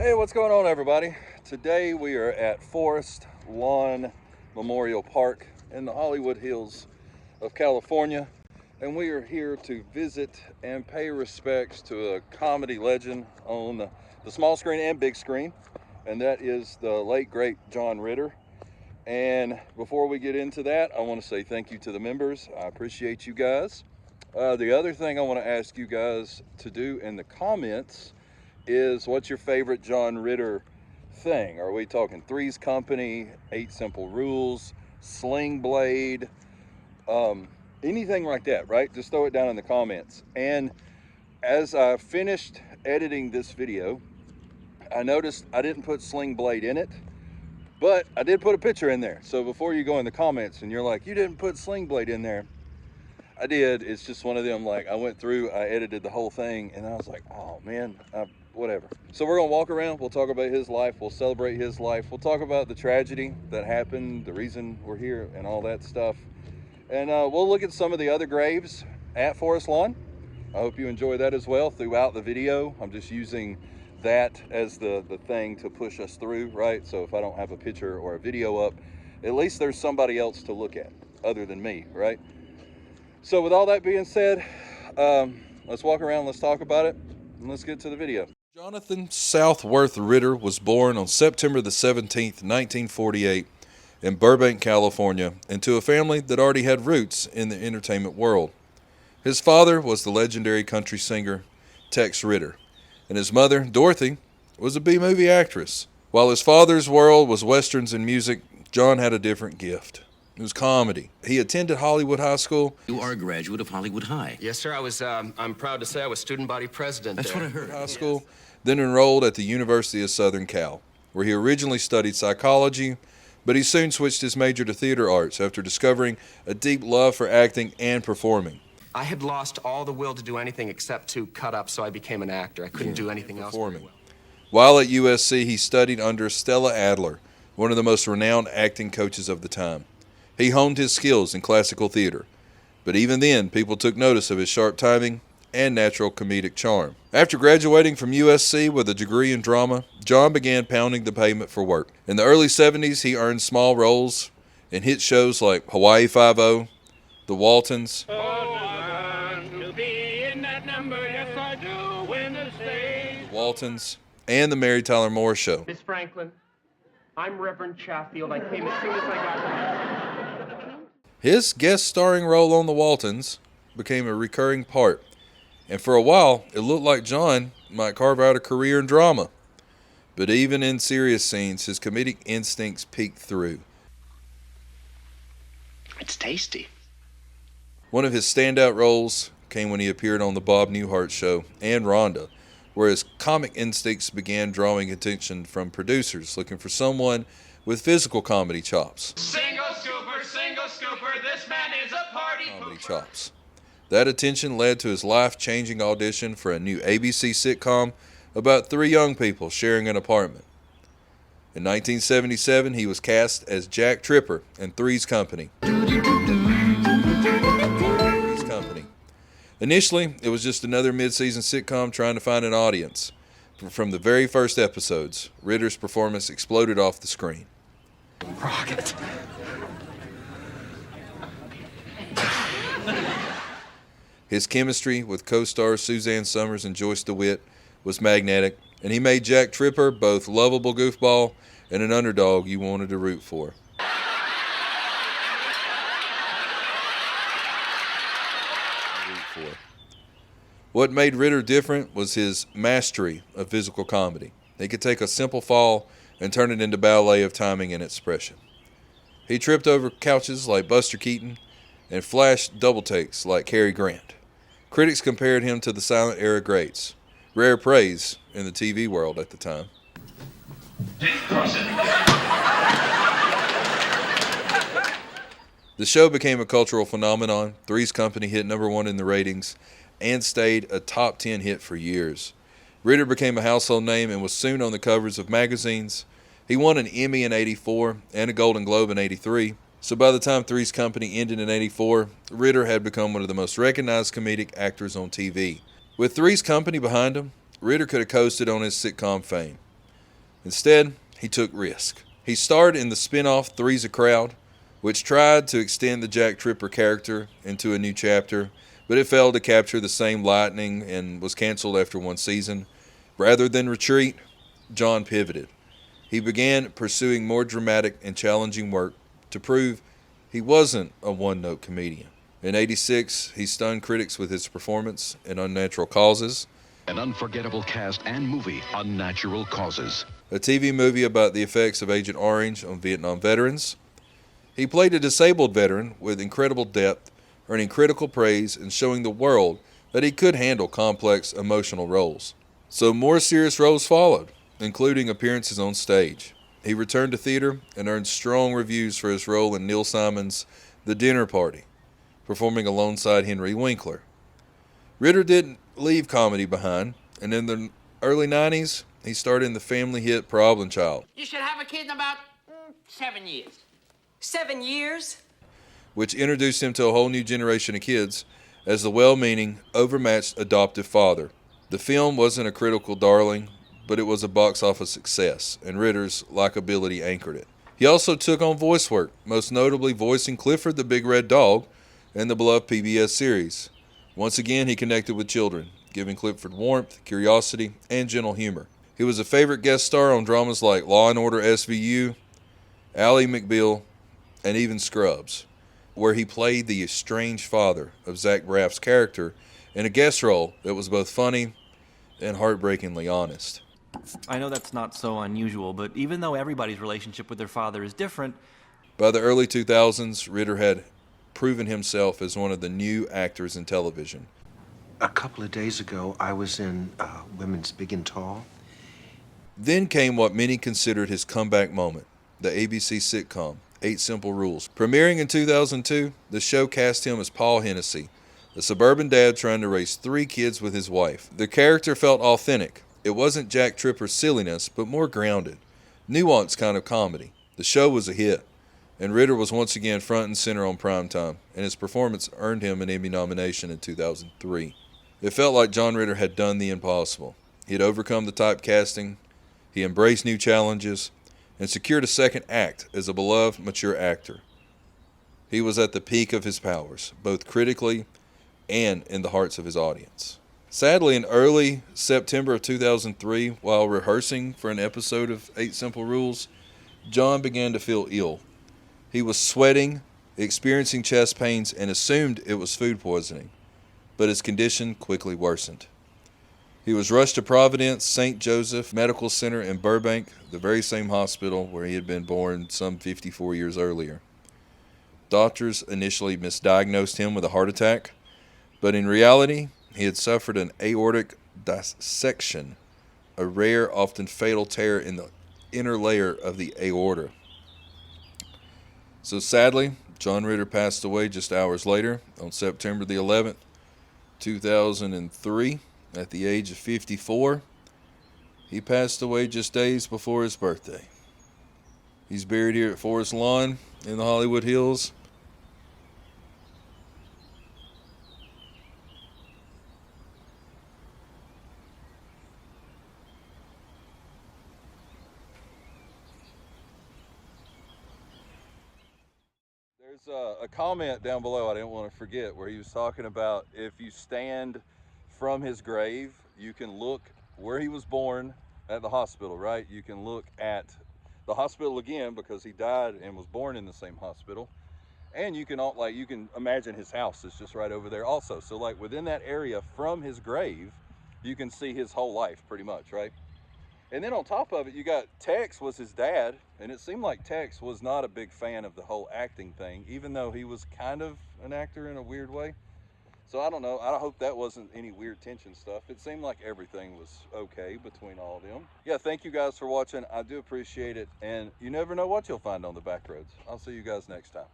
Hey, what's going on, everybody? Today we are at Forest Lawn Memorial Park in the Hollywood Hills of California, and we are here to visit and pay respects to a comedy legend on the small screen and big screen, and that is the late great John Ritter. And before we get into that, I want to say thank you to the members. I appreciate you guys. The other thing I want to ask you guys to do in the comments is, what's your favorite John Ritter thing? Are we talking Three's Company, 8 Simple Rules, Sling Blade, anything like that, right? Just throw it down in the comments. And as I finished editing this video, I noticed I didn't put Sling Blade in it, but I did put a picture in there. So before you go in the comments and you're like, you didn't put Sling Blade in there, I did. It's just one of them, like, I went through, I edited the whole thing, and I was like, oh man, whatever. So we're gonna walk around, we'll talk about his life, we'll celebrate his life, we'll talk about the tragedy that happened, the reason we're here, and all that stuff. And we'll look at some of the other graves at Forest Lawn. I hope you enjoy that as well throughout the video. I'm just using that as the thing to push us through, right? So if I don't have a picture or a video up, at least there's somebody else to look at other than me, right? So with all that being said, let's walk around, let's talk about it, and let's get to the video. Jonathan Southworth Ritter was born on September the 17th, 1948 in Burbank, California, into a family that already had roots in the entertainment world. His father was the legendary country singer Tex Ritter, and his mother, Dorothy, was a B-movie actress. While his father's world was westerns and music, John had a different gift. It was comedy. He attended Hollywood High School. You are a graduate of Hollywood High. Yes, sir. I'm proud to say I was student body president That's there. what I heard. High school, then enrolled at the University of Southern Cal, where he originally studied psychology, but he soon switched his major to theater arts after discovering a deep love for acting and performing. I had lost all the will to do anything except to cut up, so I became an actor. I couldn't do anything else very well. While at USC, he studied under Stella Adler, one of the most renowned acting coaches of the time. He honed his skills in classical theater, but even then, people took notice of his sharp timing and natural comedic charm. After graduating from USC with a degree in drama, John began pounding the pavement for work. In the early 70s, he earned small roles in hit shows like Hawaii Five-0, The Waltons, and The Mary Tyler Moore Show. Miss Franklin, I'm Reverend Chatfield. I came as soon as I got. His guest starring role on The Waltons became a recurring part, and for a while, it looked like John might carve out a career in drama. But even in serious scenes, his comedic instincts peeked through. It's tasty. One of his standout roles came when he appeared on The Bob Newhart Show and Rhonda, where his comic instincts began drawing attention from producers looking for someone with physical comedy chops. Single scooper, this man is a party Comedy chops. That attention led to his life-changing audition for a new ABC sitcom about 3 young people sharing an apartment. In 1977, he was cast as Jack Tripper in Three's Company. Initially, it was just another mid-season sitcom trying to find an audience. From the very first episodes, Ritter's performance exploded off the screen. Rocket. His chemistry with co-stars Suzanne Summers and Joyce DeWitt was magnetic, and he made Jack Tripper both lovable goofball and an underdog you wanted to root for. What made Ritter different was his mastery of physical comedy. He could take a simple fall and turn it into ballet of timing and expression. He tripped over couches like Buster Keaton and flashed double takes like Cary Grant. Critics compared him to the silent era greats, rare praise in the TV world at the time. The show became a cultural phenomenon. Three's Company hit #1 in the ratings and stayed a top 10 hit for years. Ritter became a household name and was soon on the covers of magazines. He won an Emmy in '84 and a Golden Globe in '83. So by the time Three's Company ended in '84, Ritter had become one of the most recognized comedic actors on TV. With Three's Company behind him, Ritter could have coasted on his sitcom fame. Instead, he took risk. He starred in the spin-off Three's a Crowd, which tried to extend the Jack Tripper character into a new chapter, but it failed to capture the same lightning and was canceled after one season. Rather than retreat, John pivoted. He began pursuing more dramatic and challenging work to prove he wasn't a one-note comedian. In '86, he stunned critics with his performance in Unnatural Causes, An unforgettable cast and movie, Unnatural Causes. a TV movie about the effects of Agent Orange on Vietnam veterans. He played a disabled veteran with incredible depth, earning critical praise and showing the world that he could handle complex emotional roles. So more serious roles followed, including appearances on stage. He returned to theater and earned strong reviews for his role in Neil Simon's The Dinner Party, performing alongside Henry Winkler. Ritter didn't leave comedy behind, and in the early 90s, he starred in the family hit Problem Child, You should have a kid in about 7 years. 7 years? which introduced him to a whole new generation of kids as the well-meaning, overmatched adoptive father. The film wasn't a critical darling, but it was a box office success, and Ritter's likability anchored it. He also took on voice work, most notably voicing Clifford the Big Red Dog in the beloved PBS series. Once again, he connected with children, giving Clifford warmth, curiosity, and gentle humor. He was a favorite guest star on dramas like Law and Order SVU, Ally McBeal, and even Scrubs, where he played the estranged father of Zach Braff's character in a guest role that was both funny and heartbreakingly honest. I know that's not so unusual, but even though everybody's relationship with their father is different, By the early 2000s, Ritter had proven himself as one of the new actors in television. A couple of days ago, I was in Women's Big and Tall. Then came what many considered his comeback moment, the ABC sitcom, 8 Simple Rules. Premiering in 2002, the show cast him as Paul Hennessy, a suburban dad trying to raise 3 kids with his wife. The character felt authentic. It wasn't Jack Tripper's silliness, but more grounded, nuanced kind of comedy. The show was a hit, and Ritter was once again front and center on primetime, and his performance earned him an Emmy nomination in 2003. It felt like John Ritter had done the impossible. He had overcome the typecasting, he embraced new challenges, and secured a second act as a beloved, mature actor. He was at the peak of his powers, both critically and in the hearts of his audience. Sadly, in early September of 2003, while rehearsing for an episode of 8 Simple Rules, John began to feel ill. He was sweating, experiencing chest pains, and assumed it was food poisoning, but his condition quickly worsened. He was rushed to Providence St. Joseph Medical Center in Burbank, the very same hospital where he had been born some 54 years earlier. Doctors initially misdiagnosed him with a heart attack, but in reality, he had suffered an aortic dissection, a rare, often fatal tear in the inner layer of the aorta. So sadly, John Ritter passed away just hours later on September the 11th, 2003, at the age of 54. He passed away just days before his birthday. He's buried here at Forest Lawn in the Hollywood Hills. There's a comment down below I didn't want to forget where he was talking about if you stand from his grave, you can look where he was born at the hospital, right? You can look at the hospital again because he died and was born in the same hospital. And you can you can imagine his house is just right over there also. So like within that area from his grave, you can see his whole life pretty much, right? And then on top of it, you got Tex was his dad, and it seemed like Tex was not a big fan of the whole acting thing, even though he was kind of an actor in a weird way. So I don't know. I hope that wasn't any weird tension stuff. It seemed like everything was okay between all of them. Yeah, thank you guys for watching. I do appreciate it, and you never know what you'll find on the back roads. I'll see you guys next time.